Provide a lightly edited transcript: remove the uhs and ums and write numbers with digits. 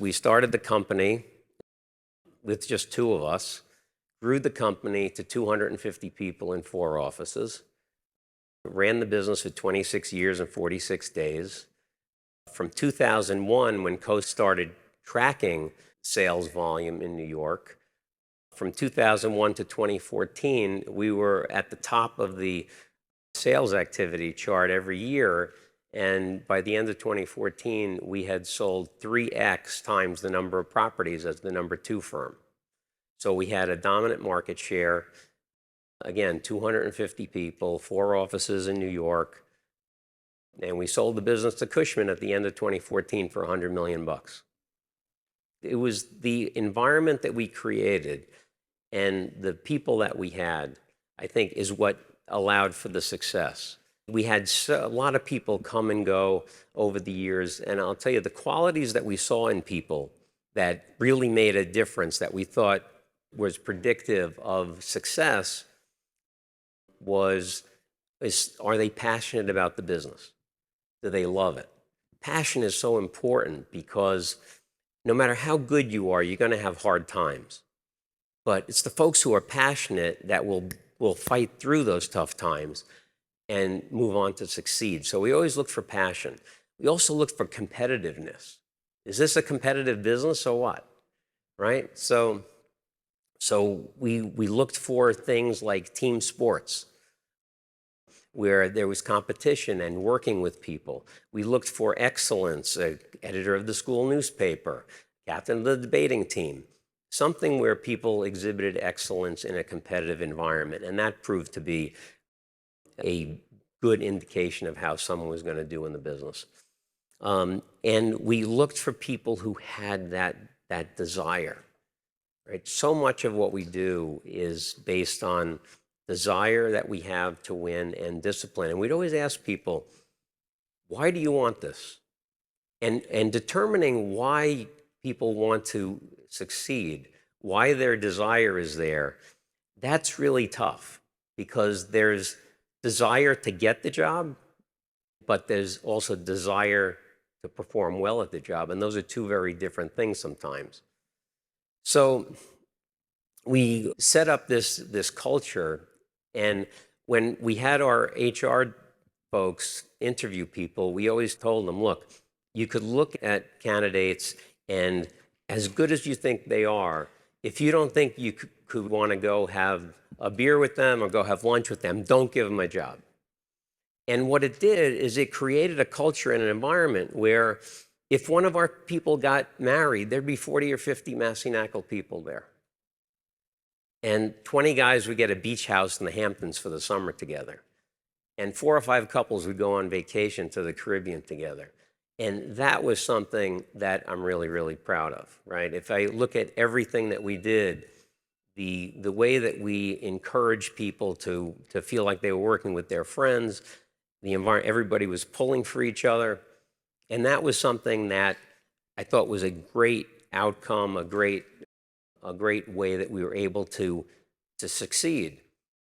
We started the company with just two of us, grew the company to 250 people in 4 offices, ran the business for 26 years and 46 days. From 2001, when Coast started tracking sales volume in New York, from 2001 to 2014, we were at the top of the sales activity chart every year. And by the end of 2014, we had sold 3x times the number of properties as the number 2 firm. So we had a dominant market share. Again, 250 people, 4 offices in New York. And we sold the business to Cushman at the end of 2014 for $100 million. It was the environment that we created and the people that we had, I think, is what allowed for the success. We had a lot of people come and go over the years, and I'll tell you, the qualities that we saw in people that really made a difference, that we thought was predictive of success, are they passionate about the business? Do they love it? Passion is so important because no matter how good you are, you're going to have hard times. But it's the folks who are passionate that will fight through those tough times and move on to succeed. So we always look for passion. We also look for competitiveness. Is this a competitive business or what? Right? So we looked for things like team sports, where there was competition and working with people. We looked for excellence, editor of the school newspaper, captain of the debating team, something where people exhibited excellence in a competitive environment. And that proved to be a good indication of how someone was going to do in the business. And we looked for people who had that desire. Right? So much of what we do is based on desire that we have to win and discipline. And we'd always ask people, why do you want this? And determining why people want to succeed, why their desire is there, that's really tough, because there's desire to get the job, but there's also desire to perform well at the job. And those are two very different things sometimes. So we set up this culture, and when we had our HR folks interview people, we always told them, look, you could look at candidates, and as good as you think they are, if you don't think you could want to go have a beer with them or go have lunch with them, don't give them a job. And what it did is it created a culture and an environment where if one of our people got married, there'd be 40 or 50 Massinackel people there. And 20 guys would get a beach house in the Hamptons for the summer together. And 4 or 5 couples would go on vacation to the Caribbean together. And that was something that I'm really, really proud of, right? If I look at everything that we did, the way that we encouraged people to feel like they were working with their friends, the environment, everybody was pulling for each other. And that was something that I thought was a great outcome, a great way that we were able to succeed.